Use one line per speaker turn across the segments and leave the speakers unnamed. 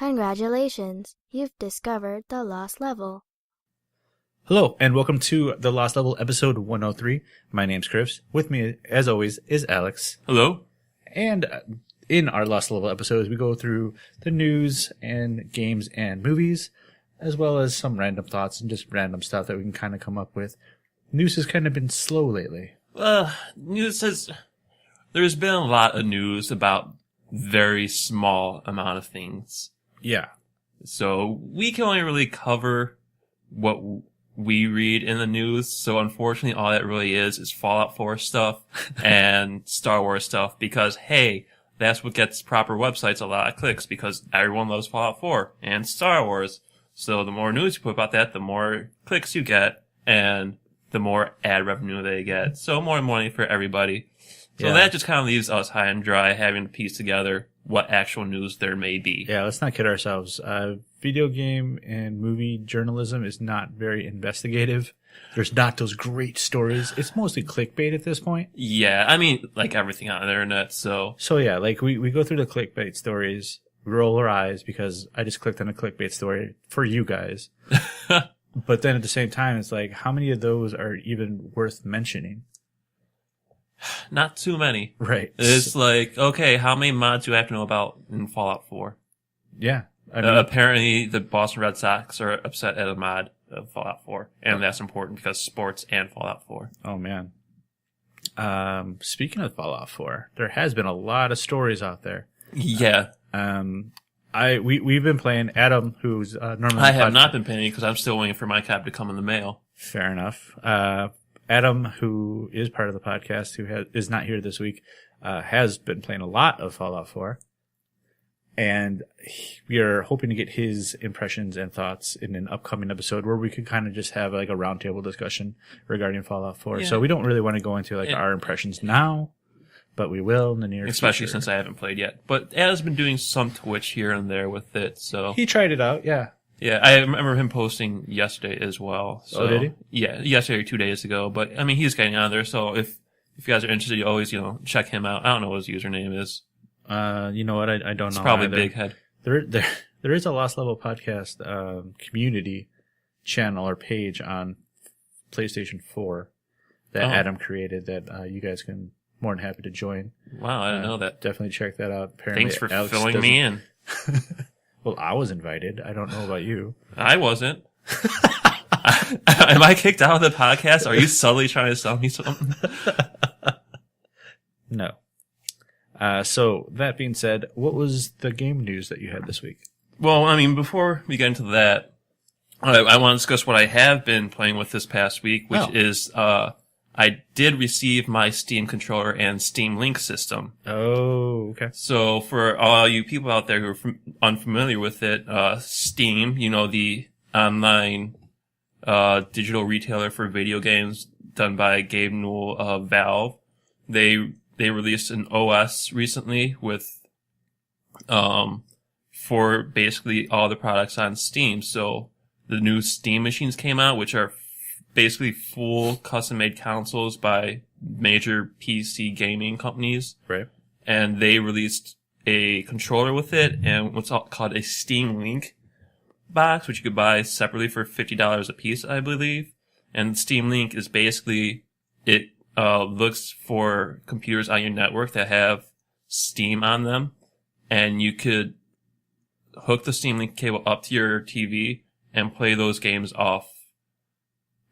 Congratulations, you've discovered the lost level.
Hello, and welcome to The Lost Level, episode 103. My name's Chris. With me, as always, is Alex.
Hello.
And in our Lost Level episodes, we go through the news and games and movies, as well as some random thoughts and just random stuff that we can kind of come up with. News has kind of been slow lately.
There's been a lot of news about very small amount of things.
Yeah.
So we can only really cover what we read in the news. So unfortunately, all that really is Fallout 4 stuff and Star Wars stuff because, hey, that's what gets proper websites a lot of clicks because everyone loves Fallout 4 and Star Wars. So the more news you put about that, the more clicks you get and the more ad revenue they get. So more money for everybody. So that just kind of leaves us high and dry having to piece together what actual news there may be.
Yeah, let's not kid ourselves. Video game and movie journalism is not very investigative. There's not those great stories. It's mostly clickbait at this point.
Yeah, I mean, like everything on the internet, so
yeah, like we go through the clickbait stories, we roll our eyes because I just clicked on a clickbait story for you guys. But then at the same time, it's like, how many of those are even worth mentioning?
Not too many.
Right.
It's like, okay, how many mods do you have to know about in Fallout 4?
Yeah. I mean,
apparently, the Boston Red Sox are upset at a mod of Fallout 4. And that's important because sports and Fallout 4.
Oh, man. Speaking of Fallout 4, there has been a lot of stories out there.
Yeah.
We've been playing. Adam, who's normally...
I have not been playing because I'm still waiting for my copy to come in the mail.
Fair enough. Adam, who is part of the podcast, who is not here this week, has been playing a lot of Fallout 4. And we are hoping to get his impressions and thoughts in an upcoming episode where we could kind of just have like a roundtable discussion regarding Fallout 4. Yeah. So we don't really want to go into like our impressions now, but we will in the near future.
Especially since I haven't played yet. But Adam's been doing some Twitch here and there with it, so...
He tried it out, yeah.
Yeah, I remember him posting yesterday as well. So,
oh, did he?
Yeah, yesterday or 2 days ago. But, I mean, he's getting on there, so if you guys are interested, you always, check him out. I don't know what his username is.
You know what? I don't know.
It's probably
either.
Big Head.
There is a Lost Level podcast community channel or page on PlayStation 4 that Adam created that you guys can more than happy to join.
Wow, I didn't know that.
Definitely check that out. Apparently,
thanks for
Alex
filling me in.
Well, I was invited. I don't know about you.
I wasn't. Am I kicked out of the podcast? Are you subtly trying to sell me something?
No. So, that being said, what was the game news that you had this week?
Well, I mean, before we get into that, I want to discuss what I have been playing with this past week, which is, I did receive my Steam controller and Steam Link system.
Oh, okay.
So for all you people out there who are unfamiliar with it, Steam, the online digital retailer for video games done by Gabe Newell of Valve, they released an OS recently with for basically all the products on Steam. So the new Steam machines came out, which are basically full custom-made consoles by major PC gaming companies.
Right.
And they released a controller with it and what's called a Steam Link box, which you could buy separately for $50 a piece, I believe. And Steam Link is basically, it looks for computers on your network that have Steam on them. And you could hook the Steam Link cable up to your TV and play those games off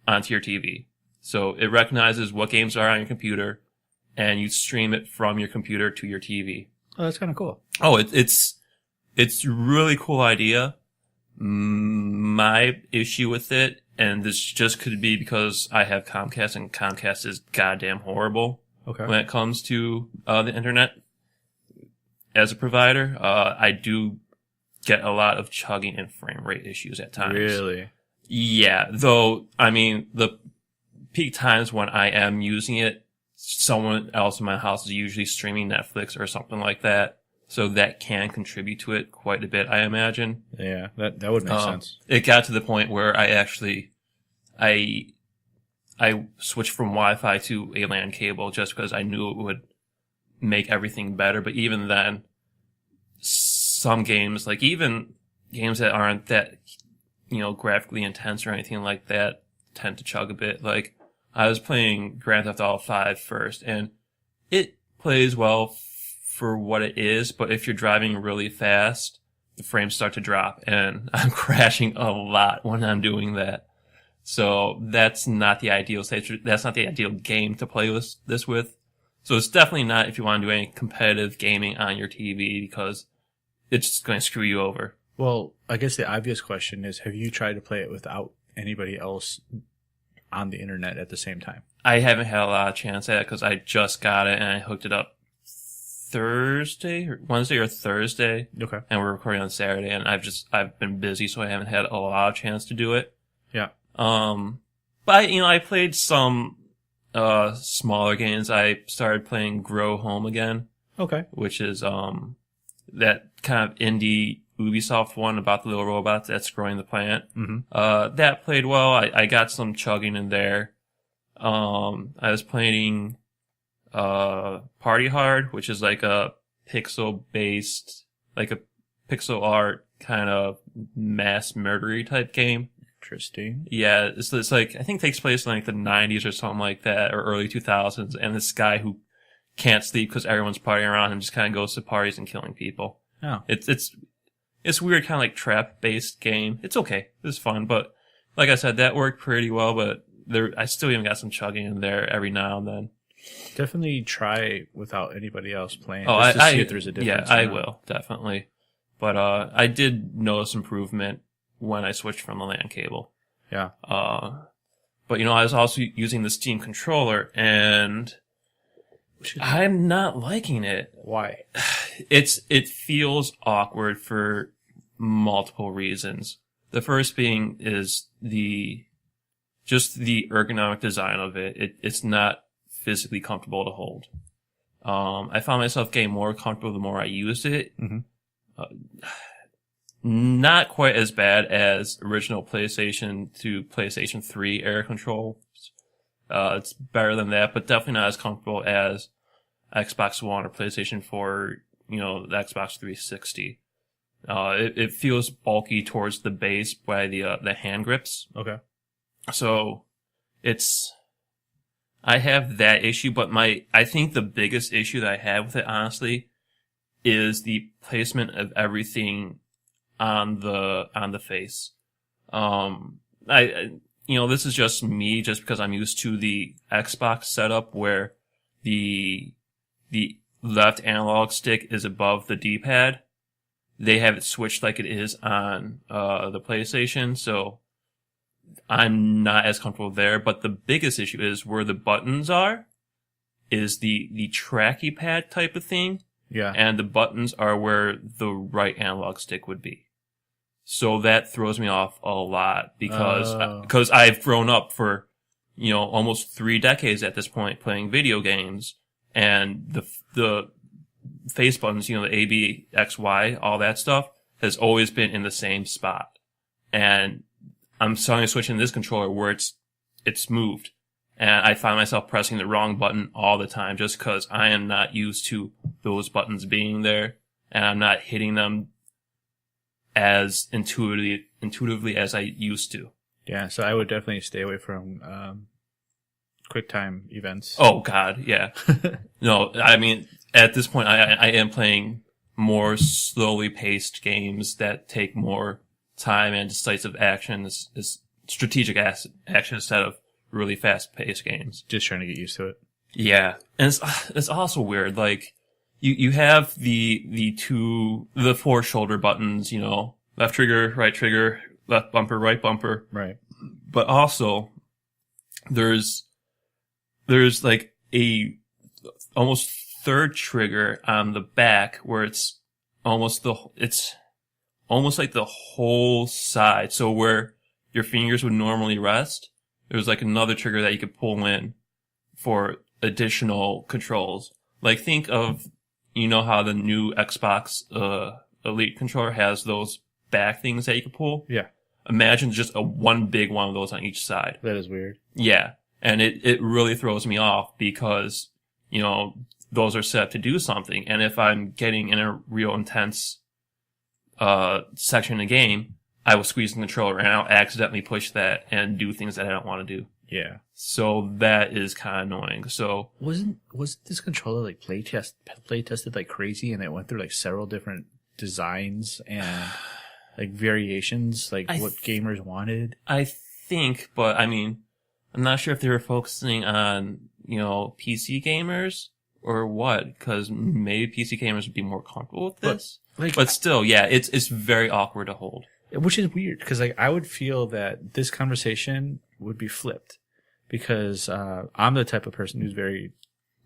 onto your TV. So it recognizes what games are on your computer, and you stream it from your computer to your TV.
Oh, that's kind of cool.
Oh, it's a really cool idea. My issue with it, and this just could be because I have Comcast, and Comcast is goddamn horrible when it comes to the internet. As a provider, I do get a lot of chugging and frame rate issues at times.
Really?
Yeah, though, I mean, the peak times when I am using it, someone else in my house is usually streaming Netflix or something like that. So that can contribute to it quite a bit, I imagine.
Yeah, that would make sense.
It got to the point where I switched from Wi-Fi to a LAN cable just because I knew it would make everything better. But even then, some games, like even games that aren't that, graphically intense or anything like that tend to chug a bit. Like, I was playing Grand Theft Auto 5 first, and it plays well for what it is, but if you're driving really fast, the frames start to drop, and I'm crashing a lot when I'm doing that. So that's not the ideal stage. That's not the ideal game to play this with. So it's definitely not if you want to do any competitive gaming on your TV, because it's just going to screw you over.
Well, I guess the obvious question is, have you tried to play it without anybody else on the internet at the same time?
I haven't had a lot of chance at it because I just got it and I hooked it up Wednesday or Thursday.
Okay.
And we're recording on Saturday, and I've been busy, so I haven't had a lot of chance to do it.
Yeah.
But I played some smaller games. I started playing Grow Home again.
Okay.
Which is that kind of indie Ubisoft one about the little robot that's growing the planet.
Mm-hmm.
That played well. I got some chugging in there. I was playing Party Hard, which is like a pixel-based, like a pixel art kind of mass murdery type game.
Interesting.
Yeah, it's like, I think it takes place in like the 90s or something like that, or early 2000s, and this guy who can't sleep because everyone's partying around and just kind of goes to parties and killing people.
Oh.
It's weird, kind of like trap-based game. It's okay. It's fun, but like I said, that worked pretty well, but I still even got some chugging in there every now and then.
Definitely try without anybody else playing.
Oh,
just to see if there's a difference.
Yeah, I will, definitely. But I did notice improvement when I switched from the LAN cable.
Yeah.
But I was also using the Steam controller, and I'm not liking it.
Why?
It feels awkward for multiple reasons. The first being is just the ergonomic design of it. It's not physically comfortable to hold. I found myself getting more comfortable the more I used it.
Mm-hmm.
Not quite as bad as original PlayStation to PlayStation 3 era controls. It's better than that, but definitely not as comfortable as Xbox One or PlayStation 4, the Xbox 360. It feels bulky towards the base by the hand grips.
Okay.
So I have that issue, but I think the biggest issue that I have with it, honestly, is the placement of everything on the face. This is just me, just because I'm used to the Xbox setup where the left analog stick is above the D-pad. They have it switched like it is on the PlayStation, so I'm not as comfortable there. But the biggest issue is where the buttons is the tracky pad type of thing.
Yeah.
And the buttons are where the right analog stick would be. So that throws me off a lot because I've grown up for, almost 3 decades at this point playing video games, and the face buttons, the A, B, X, Y, all that stuff has always been in the same spot. And I'm suddenly switching this controller where it's moved. And I find myself pressing the wrong button all the time just because I am not used to those buttons being there, and I'm not hitting them as intuitively as I used to.
Yeah, so I would definitely stay away from QuickTime events.
Oh, God, yeah. No, I mean, at this point, I am playing more slowly paced games that take more time and decisive action, is strategic action instead of really fast paced games.
Just trying to get used to it.
Yeah. And it's also weird. Like, you have the 4 shoulder buttons, left trigger, left bumper, right bumper.
Right.
But also, there's like a almost third trigger on the back where it's almost like the whole side. So where your fingers would normally rest, there's like another trigger that you could pull in for additional controls. Like, think of, how the new Xbox Elite controller has those back things that you can pull?
Yeah.
Imagine just one big one of those on each side.
That is weird.
Yeah. And it really throws me off because, those are set up to do something. And if I'm getting in a real intense section in the game, I will squeeze the controller and I'll accidentally push that and do things that I don't want to do.
Yeah.
So that is kind of annoying. So
wasn't this controller like play tested like crazy, and it went through like several different designs and like variations, like what gamers wanted?
I think, but I mean, I'm not sure if they were focusing on, PC gamers or what, because maybe PC gamers would be more comfortable with this. But still, yeah, it's very awkward to hold.
Which is weird, because like I would feel that this conversation would be flipped, because I'm the type of person who's very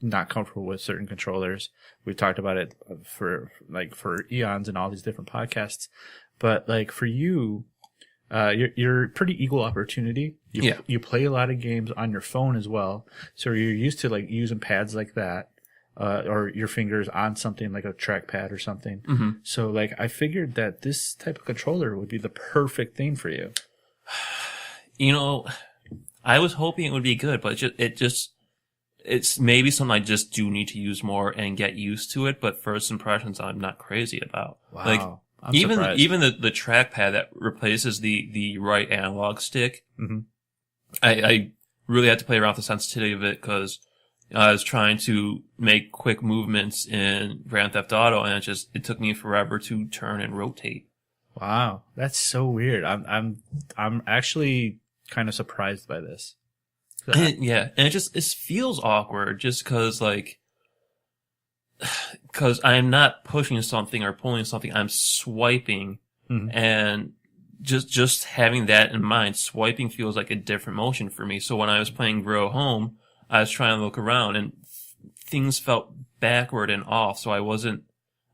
not comfortable with certain controllers. We've talked about it for eons and all these different podcasts. But like for you, you're pretty equal opportunity. You play a lot of games on your phone as well, so you're used to like using pads like that, or your fingers on something like a trackpad or something.
Mm-hmm.
So like I figured that this type of controller would be the perfect thing for you.
I was hoping it would be good, but it's maybe something I just do need to use more and get used to it. But first impressions, I'm not crazy about.
Wow.
Like,
I'm
even
surprised.
the trackpad that replaces the right analog stick,
Mm-hmm.
I really had to play around with the sensitivity of it, because I was trying to make quick movements in Grand Theft Auto, and it took me forever to turn and rotate.
Wow, that's so weird. I'm actually kind of surprised by this.
Yeah, and it feels awkward just because I'm not pushing something or pulling something, I'm swiping,
Mm-hmm.
and just having that in mind, swiping feels like a different motion for me. So when I was playing Grow Home, I was trying to look around and things felt backward and off. So I wasn't,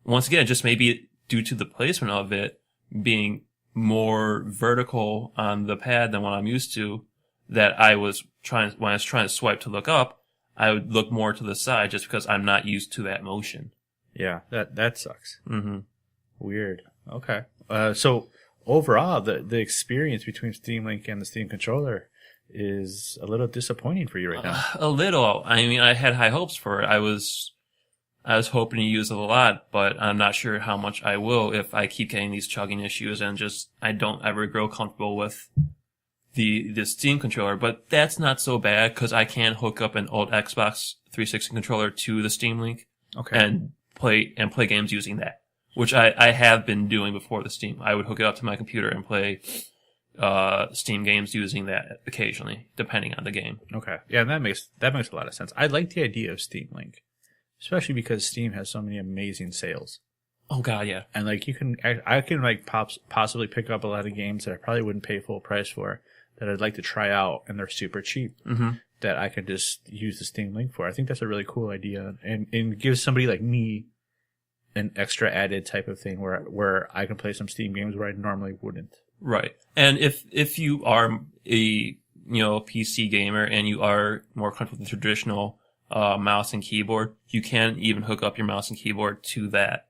once again, just maybe due to the placement of it being more vertical on the pad than what I'm used to, that when I was trying to swipe to look up, I would look more to the side just because I'm not used to that motion.
Yeah, that sucks.
Mm-hmm.
Weird. Okay. So overall, the experience between Steam Link and the Steam controller is a little disappointing for you right now.
A little. I mean, I had high hopes for it. I was hoping to use it a lot, but I'm not sure how much I will if I keep getting these chugging issues and I don't ever grow comfortable with the Steam controller. But that's not so bad, because I can hook up an old Xbox 360 controller to the Steam Link and play games using that, which I have been doing before the Steam. I would hook it up to my computer and play Steam games using that occasionally, depending on the game.
Okay. Yeah, that makes a lot of sense. I like the idea of Steam Link, especially because Steam has so many amazing sales.
Oh God, yeah.
And like I can like possibly pick up a lot of games that I probably wouldn't pay full price for, that I'd like to try out, and they're super cheap.
Mm-hmm.
That I can just use the Steam Link for. I think that's a really cool idea, and gives somebody like me an extra added type of thing where I can play some Steam games where I normally wouldn't.
Right. And if you are a PC gamer and you are more comfortable with the traditional mouse and keyboard, you can even hook up your mouse and keyboard to the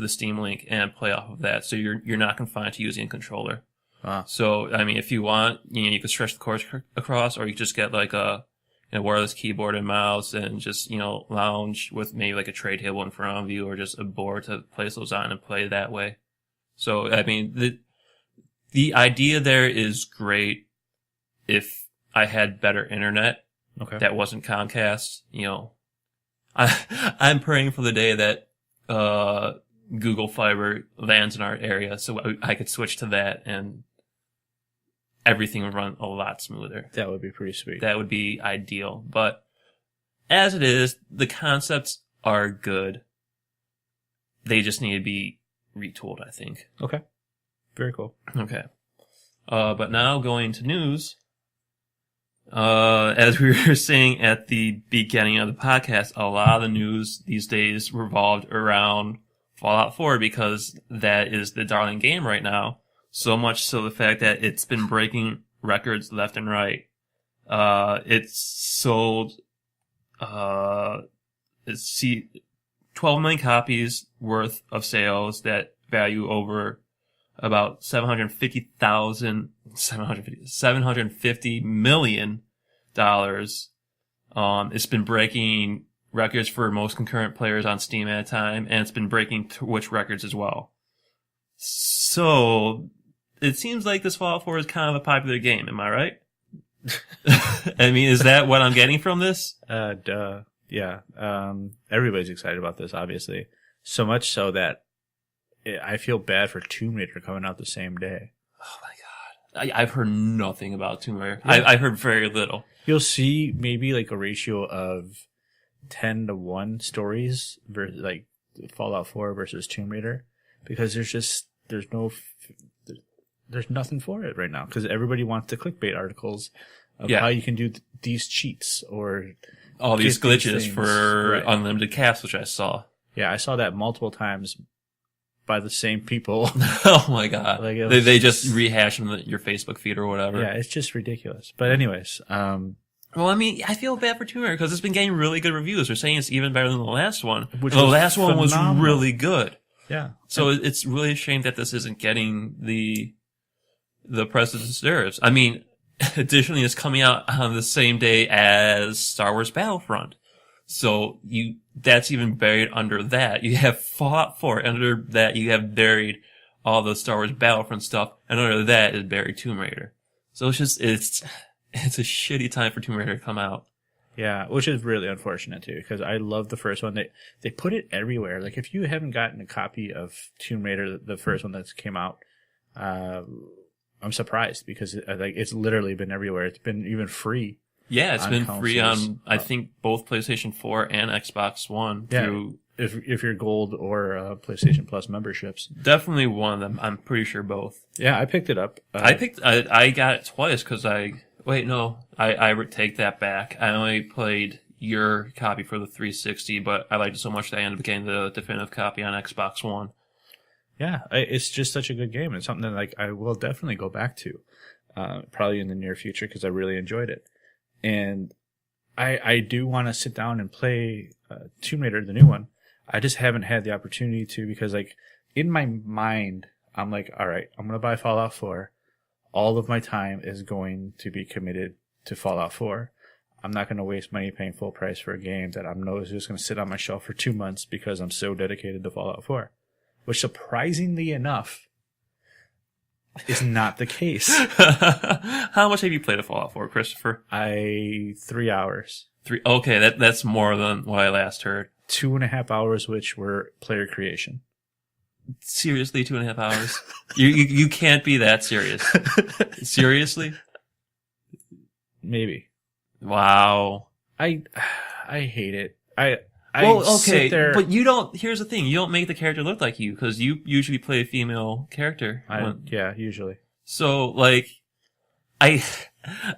Steam Link and play off of that. So you're not confined to using a controller. So I mean, if you want, you could stretch the cords across, or you could just get like a wireless keyboard and mouse and just lounge with maybe like a tray table in front of you, or just a board to place those on and play that way. So I mean, the idea there is great if I had better internet.
Okay.
That wasn't Comcast. I'm praying for the day that Google Fiber lands in our area, so I could switch to that and everything would run a lot smoother.
That would be pretty sweet.
That would be ideal. But as it is, the concepts are good. They just need to be retooled, I think.
Okay. Very cool.
Okay. But now going to news. As we were saying at the beginning of the podcast, a lot of the news these days revolved around Fallout 4, because that is the darling game right now. So much so the fact that it's been breaking records left and right. It's sold, 12 million copies worth of sales that value over about $750 million. It's been breaking records for most concurrent players on Steam at a time, and it's been breaking Twitch records as well. So, it seems like this Fallout 4 is kind of a popular game, am I right? I mean, is that what I'm getting from this?
Duh. Yeah. Everybody's excited about this, obviously. So much so that I feel bad for Tomb Raider coming out the same day.
Oh my god. I've heard nothing about Tomb Raider.
Yeah.
I've heard very little.
You'll see maybe like a ratio of 10-1 stories versus like Fallout 4 versus Tomb Raider, because there's nothing for it right now, because everybody wants the clickbait articles of how you can do these cheats or
all these
get these
glitches
things.
for
Right.
unlimited caps, which I saw.
Yeah, I saw that multiple times by the same people.
Oh my god.
Like, it was
they just rehash them in your Facebook feed or whatever.
Yeah, it's just ridiculous. But anyways,
Well, I mean, I feel bad for Tomb Raider because it's been getting really good reviews. They're saying it's even better than the last one.
Which
the
was
last one was
phenomenal.
really good.
yeah.
So it's really a shame that this isn't getting the press it deserves. I mean, additionally, it's coming out on the same day as Star Wars Battlefront. So that's even buried under that. You have Fallout 4. Under that, you have buried all the Star Wars Battlefront stuff. And under that is buried Tomb Raider. So it's a shitty time for Tomb Raider to come out.
Yeah, which is really unfortunate too, because I love the first one. They put it everywhere. Like, if you haven't gotten a copy of Tomb Raider, the first one that came out, I'm surprised, because it's literally been everywhere. It's been even free.
Yeah, it's
on
been free
consoles.
on, I think, both PlayStation 4 and Xbox One
Yeah.
through
If you're Gold or PlayStation Plus memberships.
definitely one of them. I'm pretty sure both.
Yeah, I picked it up.
I got it twice because I take that back. I only played your copy for the 360, but I liked it so much that I ended up getting the definitive copy on Xbox One.
Yeah, it's just such a good game. It's something that like I will definitely go back to, probably in the near future, because I really enjoyed it. And I do want to sit down and play Tomb Raider, the new one. I just haven't had the opportunity to, because like in my mind, I'm like, all right, I'm going to buy Fallout 4. All of my time is going to be committed to Fallout 4. I'm not going to waste money paying full price for a game that I know is just going to sit on my shelf for 2 months because I'm so dedicated to Fallout 4. Which, surprisingly enough, is not the case.
How much have you played of Fallout 4, Christopher?
3 hours.
3. Okay, that's more than what I last heard.
2.5 hours, which were player creation.
Seriously, 2.5 hours? You can't be that serious. Seriously?
Maybe.
Wow.
I hate it.
Well,
sit
okay,
there.
but you don't. Here's the thing: you don't make the character look like you because you usually play a female character.
Yeah, usually.
So, like, I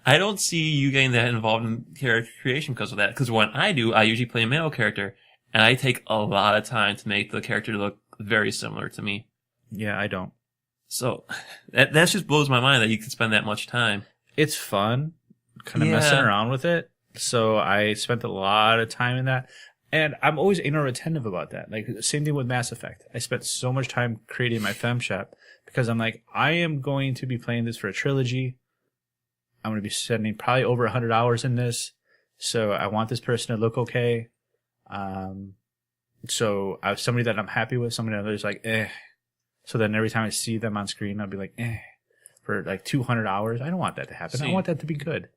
don't see you getting that involved in character creation because of that. Because when I do, I usually play a male character, and I take a lot of time to make the character look very similar to me.
Yeah, I don't.
So that just blows my mind that you can spend that much time.
It's fun, kind of
Yeah.
messing around with it. So I spent a lot of time in that. And I'm always anal retentive about that. Like, same thing with Mass Effect. I spent so much time creating my fem shop because I'm like, I am going to be playing this for a trilogy. I'm going to be spending probably over 100 hours in this. So I want this person to look okay. So I have somebody that I'm happy with, somebody that is like, eh. So then every time I see them on screen, I'll be like, eh. For like 200 hours. I don't want that to happen. I want that to be good.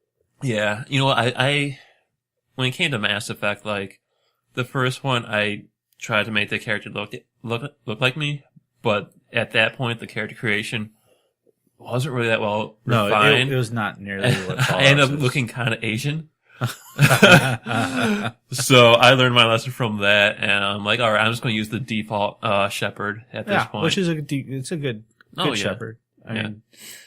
Yeah, you know what? I when it came to Mass Effect, like the first one, I tried to make the character look like me, but at that point, the character creation wasn't really that well refined.
No, it was not nearly what Fallout
I ended up
is.
looking kind of Asian. So I learned my lesson from that, and I'm like, all right, I'm just going to use the default Shepherd at this point.
Which is it's a good Shepherd. I mean,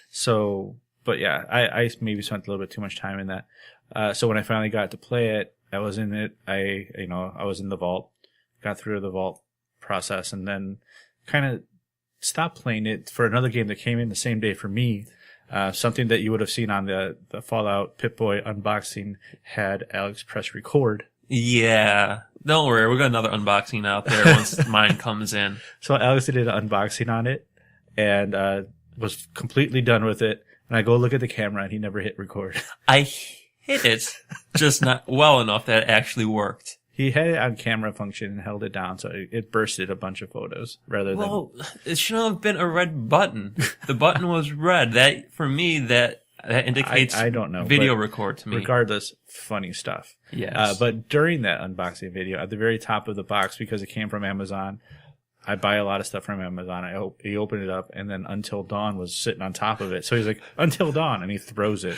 so, but yeah, I maybe spent a little bit too much time in that. So when I finally got to play it, I was in it. I was in the vault, got through the vault process, and then kind of stopped playing it for another game that came in the same day for me. Something that you would have seen on the Fallout Pip-Boy unboxing had Alex press record.
Yeah. Don't worry, we got another unboxing out there once mine comes in.
So Alex did an unboxing on it and was completely done with it. And I go look at the camera and he never hit record.
I hit it, just not well enough that it actually worked.
He had it on camera function and held it down, so it bursted a bunch of photos rather than.
Well, it shouldn't have been a red button. The button was red. That for me, that indicates
I don't know
video
but
record to me.
Regardless, funny stuff.
Yes.
But during that unboxing video, at the very top of the box, because it came from Amazon, I buy a lot of stuff from Amazon. He opened it up, and then Until Dawn was sitting on top of it. So he's like, Until Dawn, and he throws it.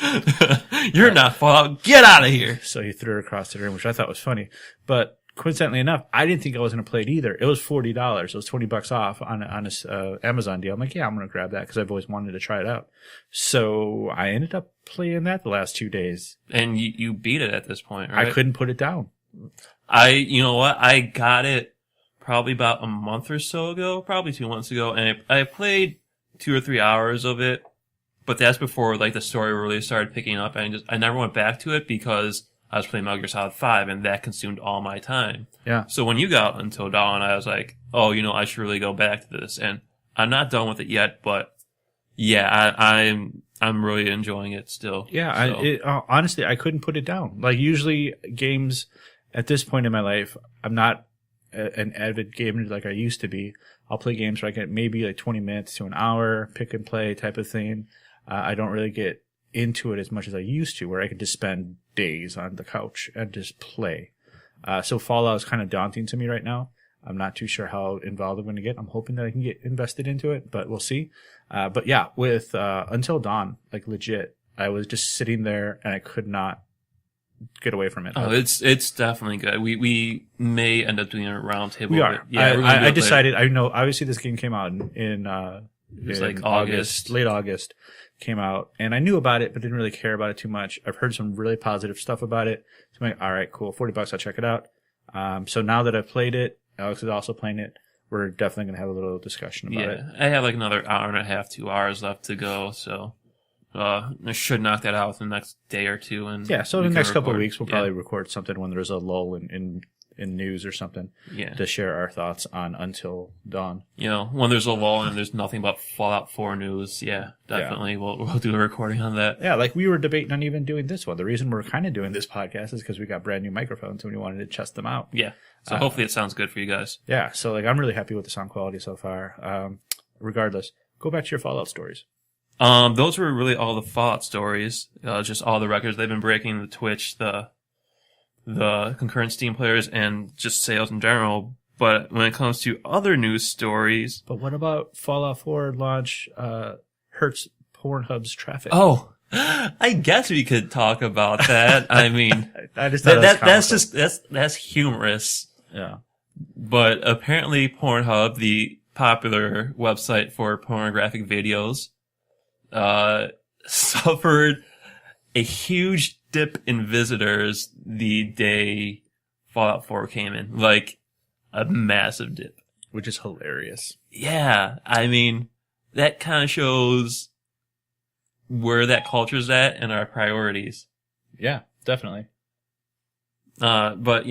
You're not Fallout. Get out of here.
So he threw it across the room, which I thought was funny. But coincidentally enough, I didn't think I was going to play it either. It was $40. It was $20 off on a Amazon deal. I'm like, yeah, I'm going to grab that because I've always wanted to try it out. So I ended up playing that the last 2 days.
And you beat it at this point, right?
I couldn't put it down.
You know what? I got it probably about a month or so ago, probably 2 months ago, and I played 2 or 3 hours of it, but that's before like the story really started picking up, and I never went back to it because I was playing Metal Gear Solid 5, and that consumed all my time.
Yeah.
So when you got Until Dawn, I was like, oh, I should really go back to this, and I'm not done with it yet, but yeah, I'm really enjoying it still.
Yeah,
so.
Honestly, I couldn't put it down. Like usually games at this point in my life, I'm not an avid gamer like I used to be. I'll play games where I get maybe like 20 minutes to an hour, pick and play type of thing. I don't really get into it as much as I used to, where I could just spend days on the couch and just play. So Fallout is kind of daunting to me right now. I'm not too sure how involved I'm going to get. I'm hoping that I can get invested into it, but we'll see. But yeah, with Until Dawn, like legit, I was just sitting there and I could not get away from it.
Oh, it's definitely good. We may end up doing a round table.
We are.
Yeah,
I decided. I know. Obviously, this game came out in
it was
in
like August,
late August came out, and I knew about it, but didn't really care about it too much. I've heard some really positive stuff about it. So I'm like, all right, cool, $40, I'll check it out. So now that I've played it, Alex is also playing it. We're definitely gonna have a little discussion about it.
I have like another hour and a half, 2 hours left to go, so. I should knock that out within the next day or two, and
yeah. So in the next couple of weeks, we'll probably
yeah.
record something when there's a lull in news or something.
Yeah.
To share our thoughts on Until Dawn.
When there's a lull and there's nothing but Fallout 4 news, yeah, definitely
Yeah.
We'll do a recording on that.
Yeah, like we were debating on even doing this one. The reason we're kind of doing this podcast is because we got brand new microphones and we wanted to test them out.
Yeah. So hopefully it sounds good for you guys.
Yeah. So like I'm really happy with the sound quality so far. Regardless, go back to your Fallout stories.
Those were really all the Fallout stories. Just all the records they've been breaking, the Twitch, the concurrent Steam players, and just sales in general. But when it comes to other news stories,
But what about Fallout 4 launch hurts Pornhub's traffic?
oh, I guess we could talk about that. I mean,
I just thought that was
that's
comical.
that's humorous.
Yeah.
But apparently Pornhub, the popular website for pornographic videos, suffered a huge dip in visitors the day Fallout 4 came in. Like, a massive dip.
Which is hilarious.
Yeah, I mean, that kind of shows where that culture's at and our priorities.
Yeah, definitely.
But,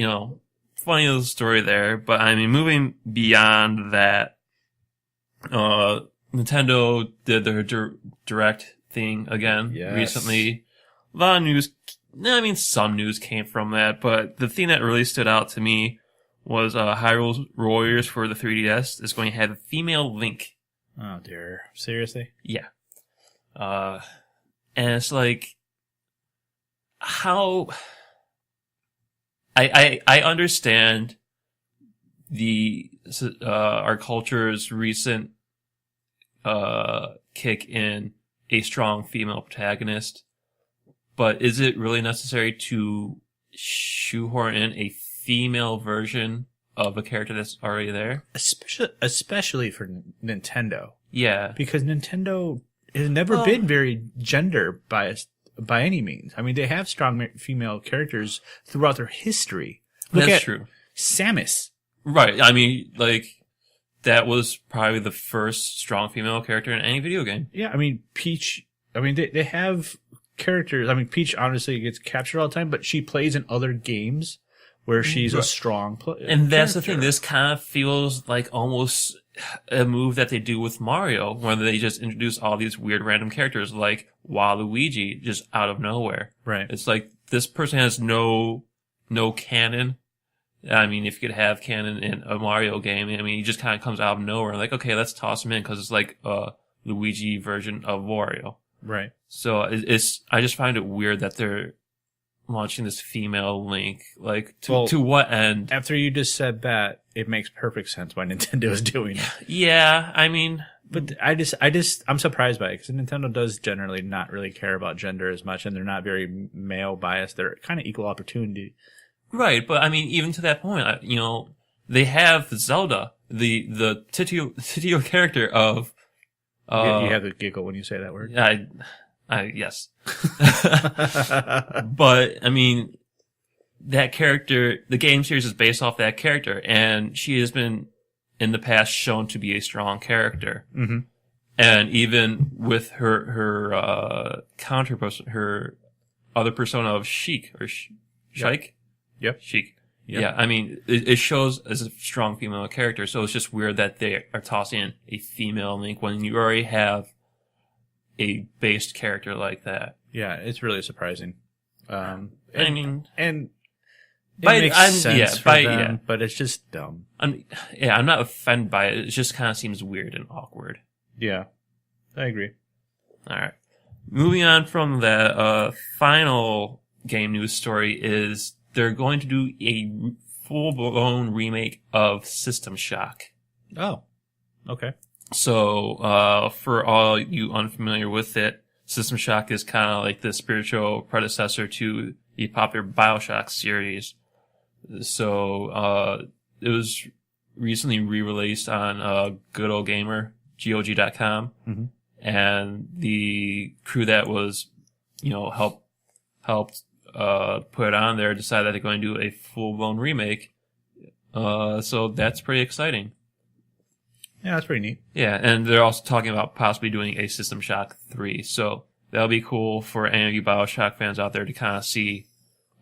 funny little story there. But, I mean, moving beyond that, Nintendo did their direct thing again recently. A lot of news, some news came from that, but the thing that really stood out to me was Hyrule Warriors for the 3DS is going to have a female Link.
Oh dear. Seriously?
Yeah. And it's like, how... I understand our culture's recent kick in a strong female protagonist, but is it really necessary to shoehorn in a female version of a character that's already there?
Especially for Nintendo.
Yeah.
Because Nintendo has never been very gender biased by any means. I mean, they have strong female characters throughout their history. Look
That's
at
true.
Samus.
Right. I mean, like, that was probably the first strong female character in any video game.
Yeah, I mean, Peach, I mean, they have characters. I mean, Peach honestly gets captured all the time, but she plays in other games where she's a strong player.
And that's the thing. This kind of feels like almost a move that they do with Mario, where they just introduce all these weird random characters like Waluigi just out of nowhere.
Right.
It's like this person has no canon. I mean, if you could have canon in a Mario game, I mean, he just kind of comes out of nowhere. Like, okay, let's toss him in because it's like a Luigi version of Wario.
Right.
So I just find it weird that they're launching this female Link. Like, to what end?
After you just said that, it makes perfect sense why Nintendo is doing it.
Yeah, I mean,
But I'm surprised by it because Nintendo does generally not really care about gender as much, and they're not very male biased. They're kind of equal opportunity.
right. But I mean, even to that point, you know, they have Zelda, the titular character of.
You have to giggle when you say that word.
Yes. But I mean, that character, the game series is based off that character, and she has been in the past shown to be a strong character.
Mm-hmm.
And even with her counter person, her other persona of Sheik or Sheik.
Yep.
Sheik.
Yep.
Yeah, I mean, it shows as a strong female character, so it's just weird that they are tossing in a female Link when you already have a based character like that.
Yeah, it's really surprising.
I mean,
and it
But
makes
I'm-
sense
yeah,
for
but-
them,
yeah.
but it's just dumb.
I'm not offended by it. It just kind of seems weird and awkward.
Yeah, I agree.
All right. Moving on from that, final game news story is they're going to do a full-blown remake of System Shock.
Oh, okay.
So, for all you unfamiliar with it, System Shock is kind of like the spiritual predecessor to the popular BioShock series. So, it was recently re-released on Good Old Gamer, GOG.com,
Mhm.
and the crew that was, you know, helped put it on there decided that they're going to do a full-blown remake. So that's pretty exciting.
Yeah, that's pretty neat.
Yeah, and they're also talking about possibly doing a System Shock 3. So that'll be cool for any of you BioShock fans out there to kind of see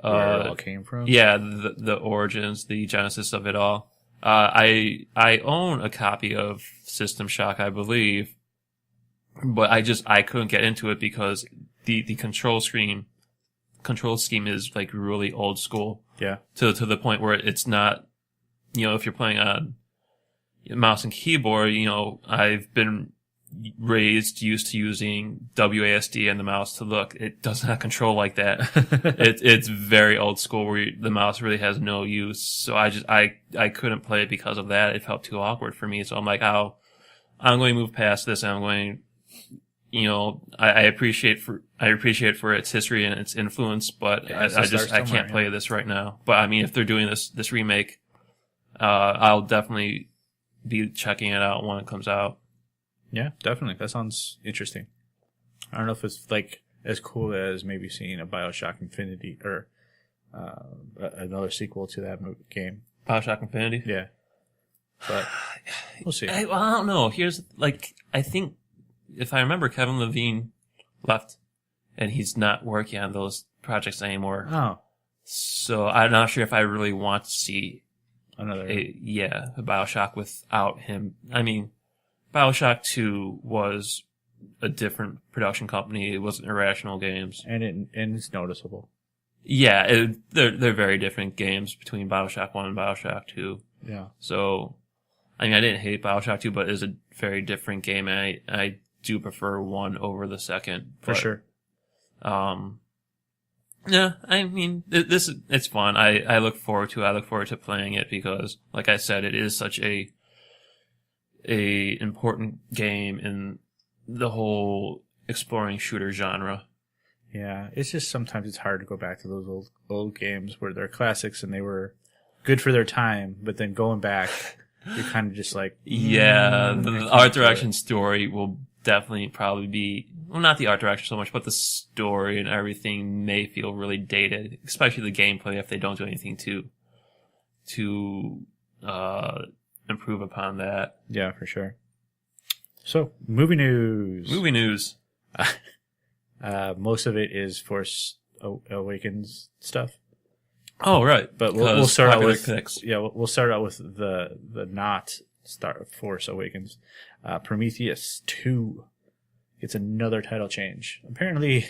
Where it all came from.
yeah, the origins, the genesis of it all. I own a copy of System Shock, I believe, but I couldn't get into it because the control scheme is like really old school
Yeah.
to the point where it's not, you know, if you're playing on mouse and keyboard, you know, I've been used to using WASD and the mouse to look. It does not control like that. It's very old school where the mouse really has no use. So I couldn't play it because of that. It felt too awkward for me. So I'm like, I'm going to move past this and I'm going, you know, I appreciate for its history and its influence, but
Yeah,
I can't play this right now. But I mean, if they're doing this remake, I'll definitely be checking it out when it comes out.
Yeah, definitely. That sounds interesting. I don't know if it's like as cool as maybe seeing a BioShock Infinity or another sequel to that game.
BioShock Infinity?
Yeah. But we'll see.
I don't know. Here's, like, I think, if I remember, Kevin Levine left, and he's not working on those projects anymore.
Oh,
So I'm not sure if I really want to see
another.
a BioShock without him. I mean, BioShock 2 was a different production company. It wasn't Irrational Games.
And it's noticeable.
Yeah, they're very different games between BioShock 1 and BioShock 2.
Yeah.
So, I mean, I didn't hate BioShock 2, but it's a very different game, and I do prefer one over the second.
For
But,
sure.
Yeah, I mean, it's fun. I look forward to it. I look forward to playing it because, like I said, it is such a important game in the whole exploring shooter genre.
Yeah, it's just sometimes it's hard to go back to those old games where they're classics and they were good for their time, but then going back, you're kind of just like,
Yeah,
I
the
can't
art
do it.
direction story will definitely probably be, well, not the art direction so much, but the story and everything may feel really dated, especially the gameplay if they don't do anything to improve upon that.
Yeah, for sure. So, movie news.
Movie news.
Most of it is Force Awakens stuff.
Oh, right.
But we'll
Because
start out
popular
with
clicks.
yeah. We'll start out with the not Star Force Awakens. Prometheus 2 gets another title change. Apparently,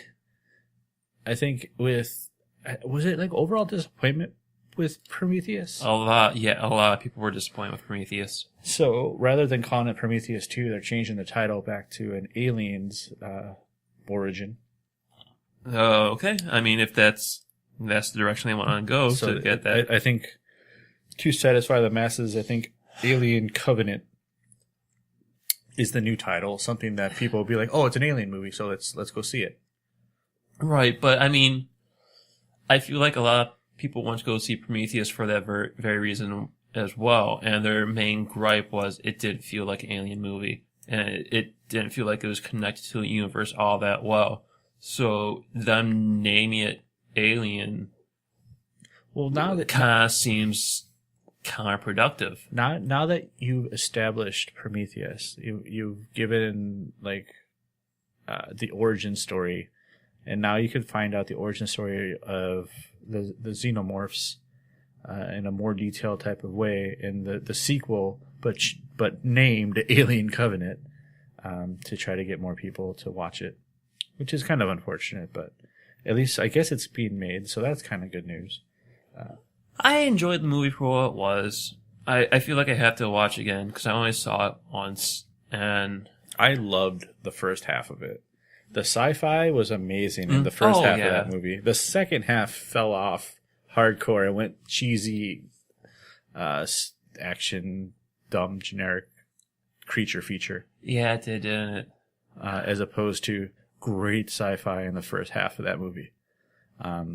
I think was it like overall disappointment with Prometheus.
A lot of people were disappointed with Prometheus.
So rather than calling it Prometheus 2, they're changing the title back to an Aliens origin.
Okay. I mean, if that's the direction they want to go
So
to get that.
I think to satisfy the masses, I think Alien Covenant is the new title, something that people will be like, "Oh, it's an Alien movie, so let's go see it."
Right, but I mean, I feel like a lot of people want to go see Prometheus for that very reason as well, and their main gripe was it didn't feel like an Alien movie, and it didn't feel like it was connected to the universe all that well. So them naming it Alien,
Well, now that
kind of seems counterproductive.
now that you've established Prometheus, you've given like the origin story, and now you could find out the origin story of the xenomorphs in a more detailed type of way in the sequel, but named Alien Covenant, to try to get more people to watch it, which is kind of unfortunate, but at least I guess it's being made, so that's kind of good news.
I enjoyed the movie for what it was. I feel like I have to watch it again because I only saw it once, and
I loved the first half of it. The sci-fi was amazing in the first half of that movie. The second half fell off hardcore and went cheesy, action, dumb, generic creature feature.
Yeah, it did, didn't it?
As opposed to great sci-fi in the first half of that movie.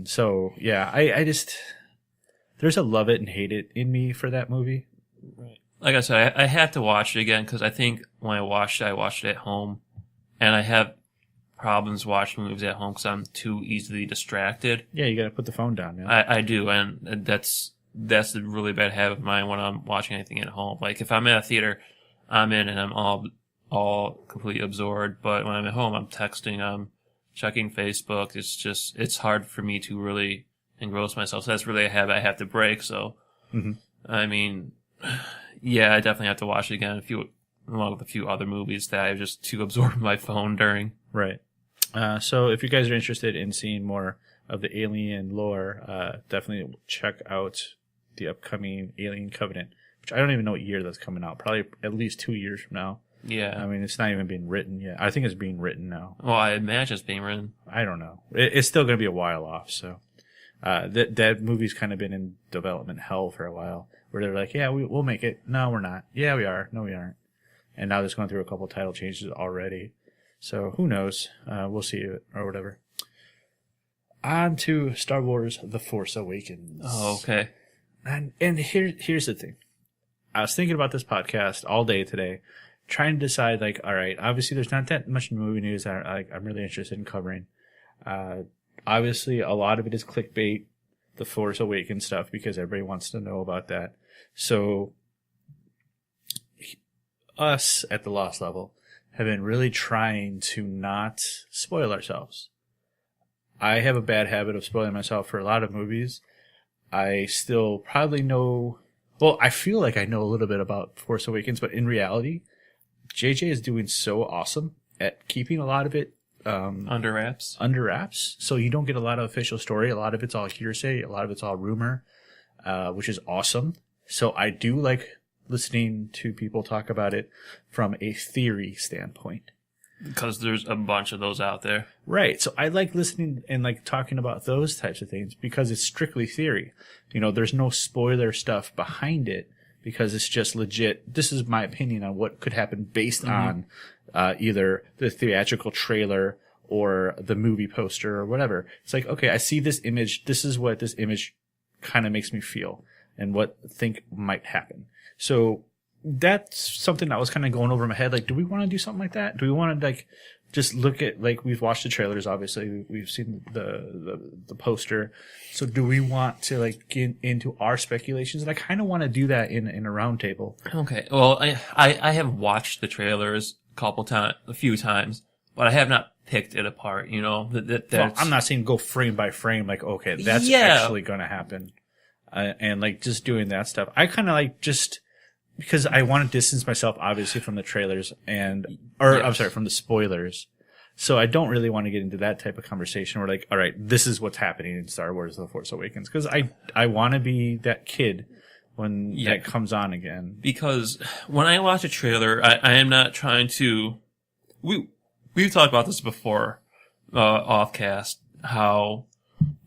So yeah, I just, there's a love it and hate it in me for that movie.
Right. Like I said, I have to watch it again because I think when I watched it at home, and I have problems watching movies at home because I'm too easily distracted.
Yeah, you gotta put the phone down, man.
I do, and that's a really bad habit of mine when I'm watching anything at home. Like if I'm at a theater, I'm in and I'm all completely absorbed. But when I'm at home, I'm texting, I'm checking Facebook. It's hard for me to really engross myself. So that's really a habit I have to break. So, I mean, yeah, I definitely have to watch it again. Along with a few other movies that I was just too absorbed in my phone during.
Right. So if you guys are interested in seeing more of the Alien lore, definitely check out the upcoming Alien Covenant, which I don't even know what year that's coming out. Probably at least 2 years from now.
Yeah.
I mean, it's not even being written yet. I think it's being written now.
Well, I imagine it's being written.
I don't know. It's still going to be a while off. So that movie's kind of been in development hell for a while, where they're like, yeah, we'll make it. No, we're not. Yeah, we are. No, we aren't. And now it's going through a couple title changes already. So who knows? We'll see it or whatever. On to Star Wars The Force Awakens.
Oh, okay.
And here's the thing. I was thinking about this podcast all day today, trying to decide, like, all right, obviously there's not that much movie news that I'm really interested in covering. Obviously, a lot of it is clickbait, The Force Awakens stuff, because everybody wants to know about that. So us at the Lost Level have been really trying to not spoil ourselves. I have a bad habit of spoiling myself for a lot of movies. I still probably know, well, I feel like I know a little bit about Force Awakens, but in reality, JJ is doing so awesome at keeping a lot of it
under wraps.
So you don't get a lot of official story. A lot of it's all hearsay. A lot of it's all rumor, which is awesome. So I do like listening to people talk about it from a theory standpoint.
Because there's a bunch of those out there.
Right. So I like listening and like talking about those types of things because it's strictly theory. You know, there's no spoiler stuff behind it because it's just legit. This is my opinion on what could happen based on either the theatrical trailer or the movie poster or whatever. It's like, okay, I see this image. This is what this image kind of makes me feel and what I think might happen. So that's something that was kind of going over my head. Like, do we want to do something like that? Do we want to like just look at, like, we've watched the trailers, obviously we've seen the poster. So do we want to like get into our speculations? And I kind of want to do that in a round table.
Okay. Well, I have watched the trailers a few times, but I have not picked it apart. You know,
well, I'm not saying go frame by frame. Like, okay, that's actually going to happen. And like just doing that stuff. I kind of like just, because I want to distance myself, obviously, from the trailers from the spoilers. So I don't really want to get into that type of conversation where like, all right, this is what's happening in Star Wars The Force Awakens. Because I want to be that kid when that comes on again.
Because when I watch a trailer, I am not trying to... We've talked about this before, offcast, how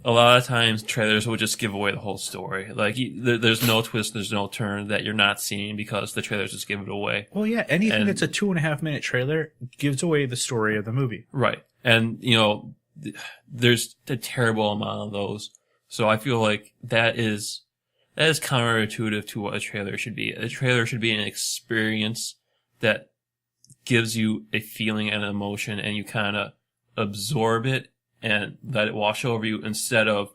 a lot of times trailers will just give away the whole story. Like, there's no twist, there's no turn that you're not seeing because the trailers just give it away.
Well, yeah, anything that's a 2.5 minute trailer gives away the story of the movie.
Right. And, you know, there's a terrible amount of those. So I feel like that is counterintuitive to what a trailer should be. A trailer should be an experience that gives you a feeling and an emotion, and you kind of absorb it and let it wash over you instead of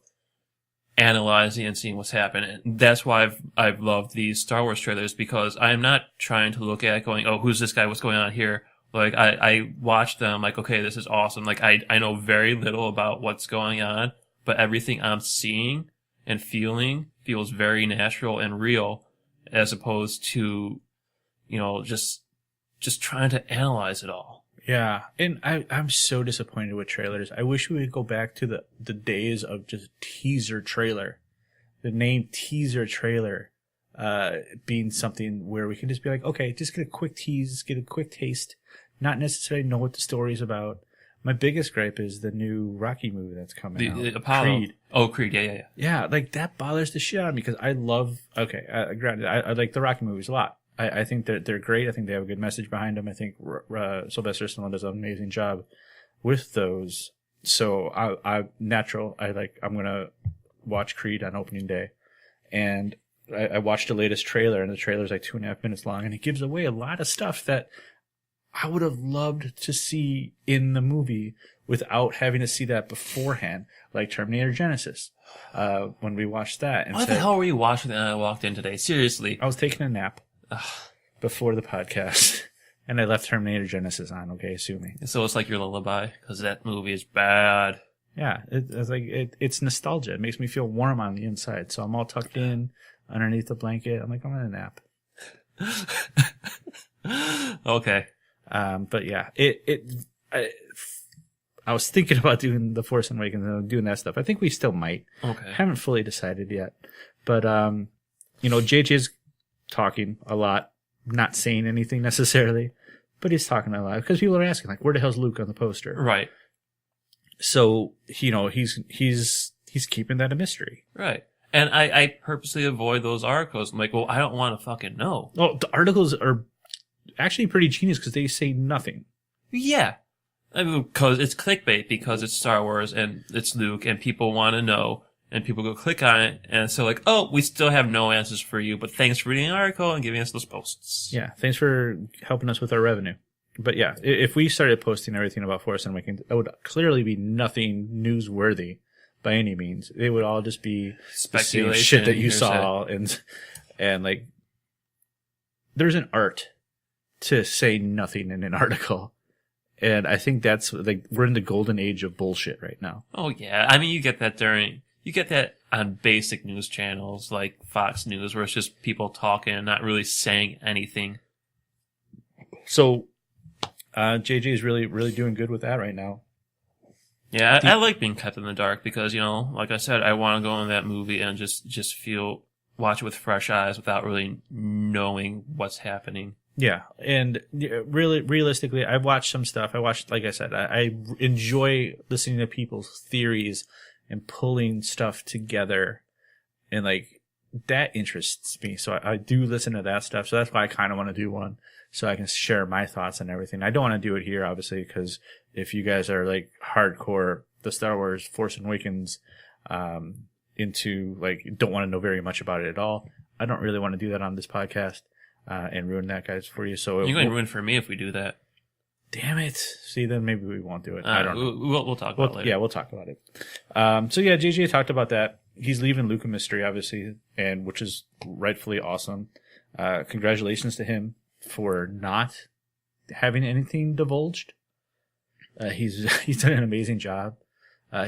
analyzing and seeing what's happening. And that's why I've loved these Star Wars trailers, because I'm not trying to look at it going, oh, who's this guy? What's going on here? Like, I watch them like, okay, this is awesome. Like, I know very little about what's going on, but everything I'm seeing and feeling feels very natural and real, as opposed to, you know, just trying to analyze it all.
Yeah, and I'm so disappointed with trailers. I wish we would go back to the days of just teaser trailer. The name teaser trailer being something where we can just be like, okay, just get a quick tease, get a quick taste, not necessarily know what the story's about. My biggest gripe is the new Rocky movie that's coming out.
The Apollo.
Creed.
Oh, Creed, yeah.
Yeah, like that bothers the shit out of me because I love, granted, I like the Rocky movies a lot. I think they're great. I think they have a good message behind them. I think Sylvester Stallone does an amazing job with those. So I'm gonna watch Creed on opening day, and I watched the latest trailer, and the trailer's like 2.5 minutes long, and it gives away a lot of stuff that I would have loved to see in the movie without having to see that beforehand, like Terminator Genesis. When we watched that, and
Why the hell were you watching that? I walked in today. Seriously,
I was taking a nap before the podcast, and I left Terminator Genesis on. Okay, sue me.
So it's like your lullaby, because that movie is bad.
Yeah, it's nostalgia. It makes me feel warm on the inside. So I'm all tucked in underneath the blanket. I'm like, I'm gonna nap.
Okay.
But yeah, I was thinking about doing the Force Awakens and doing that stuff. I think we still might.
Okay.
I haven't fully decided yet, but you know, JJ's talking a lot, not saying anything necessarily, but he's talking a lot because people are asking like, where the hell's Luke on the poster?
Right.
So, you know, he's keeping that a mystery.
Right. And I purposely avoid those articles. I'm like, well, I don't want to fucking know.
Oh, the articles are actually pretty genius because they say nothing.
Yeah. I mean, because it's clickbait, because it's Star Wars and it's Luke and people want to know, and people go click on it, and so like, oh, we still have no answers for you, but thanks for reading the article and giving us those posts.
Yeah, thanks for helping us with our revenue. But yeah, if we started posting everything about Force Awakens, it would clearly be nothing newsworthy by any means. It would all just be
Speculation,
the same shit that you saw, and like, there's an art to say nothing in an article. And I think that's like, we're in the golden age of bullshit right now.
Oh yeah. I mean, you get that on basic news channels like Fox News, where it's just people talking and not really saying anything.
So, JJ is really, really doing good with that right now.
Yeah, I like being kept in the dark because, you know, like I said, I want to go in that movie and just watch it with fresh eyes without really knowing what's happening.
Yeah, and really, realistically, I've watched some stuff. Like I said, I enjoy listening to people's theories and pulling stuff together, and like, that interests me. So I do listen to that stuff. So that's why I kind of want to do one, so I can share my thoughts and everything. I don't want to do it here, obviously, because if you guys are like hardcore the Star Wars Force Awakens into like, don't want to know very much about it at all, I don't really want to do that on this podcast. And ruin that, guys, for you. So
you're going to ruin for me if we do that.
Damn it. See, then maybe we won't do it. I don't know.
We'll talk about it later.
Yeah, we'll talk about it. So yeah, JJ talked about that. He's leaving Luke a mystery, obviously, and which is rightfully awesome. Congratulations to him for not having anything divulged. He's done an amazing job.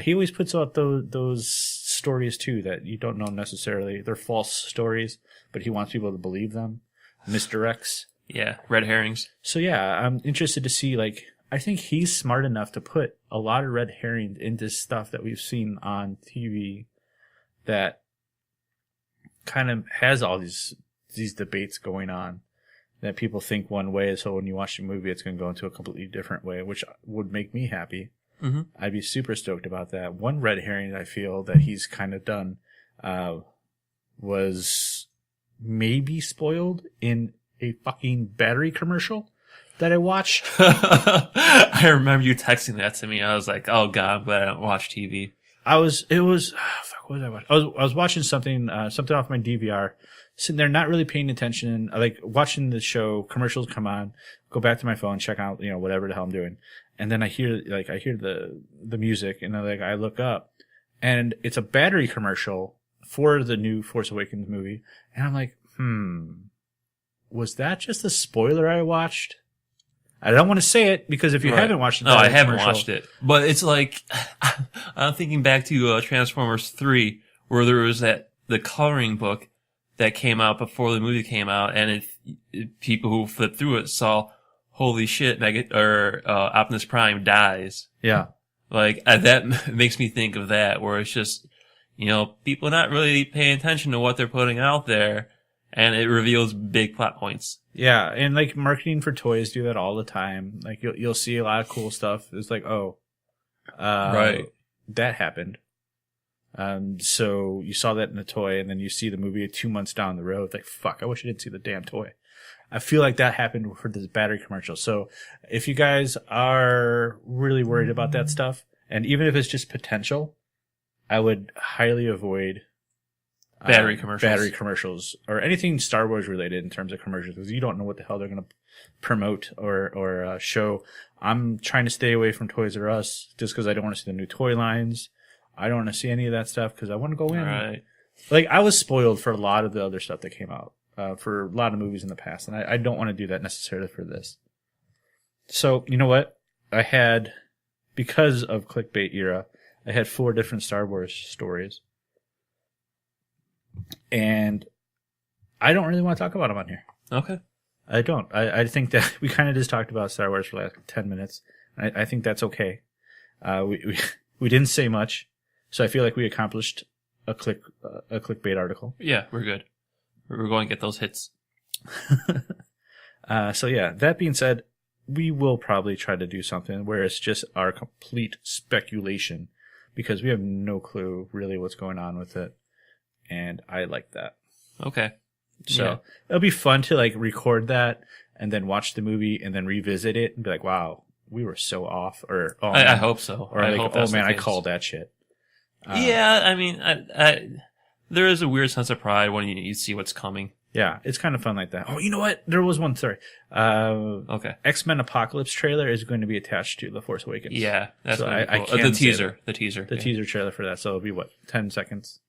He always puts out those stories too that you don't know necessarily. They're false stories, but he wants people to believe them. Misdirects.
Yeah, red herrings.
So yeah, I'm interested to see like, I think he's smart enough to put a lot of red herrings into stuff that we've seen on TV that kind of has all these debates going on that people think one way, so when you watch the movie, it's going to go into a completely different way, which would make me happy.
Mm-hmm.
I'd be super stoked about that. One red herring I feel that he's kind of done was maybe spoiled in a fucking battery commercial that I watched.
I remember you texting that to me. I was like, oh God, I'm glad I don't watch TV.
What was I watching? I was watching something off my DVR, sitting there not really paying attention, like watching the show, commercials come on, go back to my phone, check out, whatever the hell I'm doing. And then I hear the music, and I look up, and it's a battery commercial for the new Force Awakens movie. And I'm like, was that just a spoiler I watched? I don't want to say it, because if you haven't watched it,
no, I haven't watched it. But it's like, I'm thinking back to Transformers 3, where there was the coloring book that came out before the movie came out, and people who flipped through it saw, holy shit, Optimus Prime dies.
Yeah.
Like, that makes me think of that, where it's just, people not really paying attention to what they're putting out there, and it reveals big plot points.
Yeah, and like marketing for toys do that all the time. Like you'll see a lot of cool stuff. It's like, right, that happened. So you saw that in the toy, and then you see the movie 2 months down the road. Like, fuck, I wish I didn't see the damn toy. I feel like that happened for this battery commercial. So if you guys are really worried about that stuff, and even if it's just potential, I would highly avoid
battery
commercials or anything Star Wars related in terms of commercials, because you don't know what the hell they're going to promote or show. I'm trying to stay away from Toys R Us just because I don't want to see the new toy lines. I don't want to see any of that stuff because I want to go in.
Right.
Like, I was spoiled for a lot of the other stuff that came out for a lot of movies in the past, and I don't want to do that necessarily for this. So, you know what? Because of clickbait era, I had 4 different Star Wars stories. And I don't really want to talk about them on here.
Okay.
I don't. I think that we kind of just talked about Star Wars for like 10 minutes. I think that's okay. We didn't say much, so I feel like we accomplished a clickbait article.
Yeah, we're good. We're going to get those hits.
So yeah, that being said, we will probably try to do something where it's just our complete speculation, because we have no clue really what's going on with it. And I like that.
Okay.
So it'll be fun to like record that and then watch the movie and then revisit it and be like, wow, we were so off. Or
I hope so.
Or like, oh man, I called that shit.
Yeah, I mean, there is a weird sense of pride when you see what's coming.
Yeah, it's kind of fun like that. Oh, you know what? There was one, sorry.
Okay.
X-Men Apocalypse trailer is going to be attached to The Force Awakens.
Yeah, that's
so
cool.
I can't
The teaser
trailer for that. So it'll be what, 10 seconds?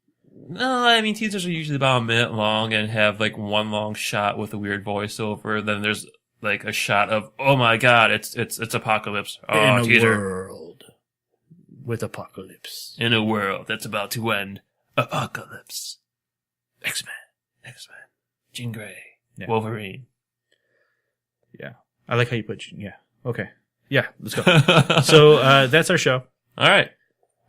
No, I mean, teasers are usually about a minute long and have like one long shot with a weird voiceover. Then there's like a shot of, oh my god, it's Apocalypse. Oh,
in a
teaser.
world with Apocalypse.
In a world that's about to end. Apocalypse. X-Men. Jean Grey.
Yeah.
Wolverine.
Yeah. I like how you put, yeah. Okay. Yeah, let's go. So, that's our show.
All right.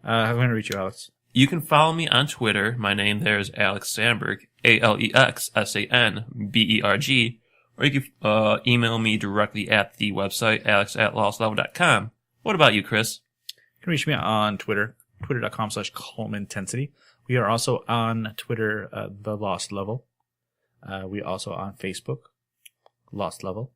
I'm going to reach you, Alex.
You can follow me on Twitter. My name there is Alex Sandberg, AlexSanberg, or you can email me directly at the website, alex@lostlevel.com. What about you, Chris?
You can reach me on Twitter, twitter.com/calmintensity. We are also on Twitter, The Lost Level. We also on Facebook, Lost Level.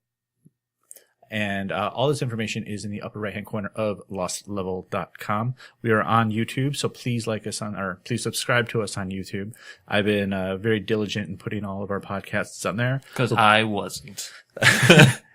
And all this information is in the upper right-hand corner of lostlevel.com. We are on YouTube, so please please subscribe to us on YouTube. I've been very diligent in putting all of our podcasts on there.
Because I wasn't.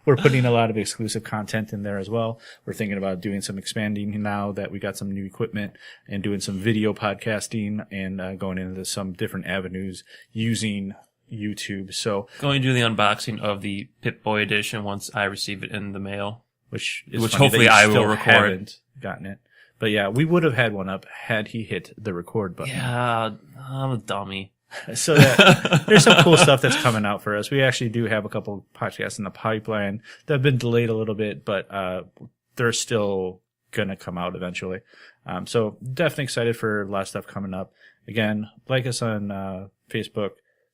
We're putting a lot of exclusive content in there as well. We're thinking about doing some expanding now that we got some new equipment, and doing some video podcasting and going into some different avenues using YouTube. So
going to do the unboxing of the Pip-Boy edition once I receive it in the mail,
which
hopefully I will record.
Haven't gotten it, but yeah, we would have had one up had he hit the record button.
Yeah, I'm a dummy.
So there's some cool stuff that's coming out for us. We actually do have a couple podcasts in the pipeline that have been delayed a little bit, but they're still gonna come out eventually. So definitely excited for a lot of stuff coming up. Again, like us on Facebook,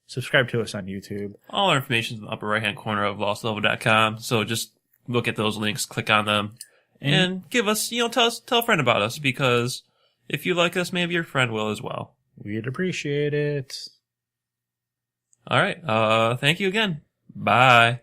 subscribe to us on YouTube.
All our information is in the upper right-hand corner of lostlevel.com. So just look at those links, click on them, and give us, tell a friend about us, because if you like us, maybe your friend will as well.
We'd appreciate it.
All right. Thank you again. Bye.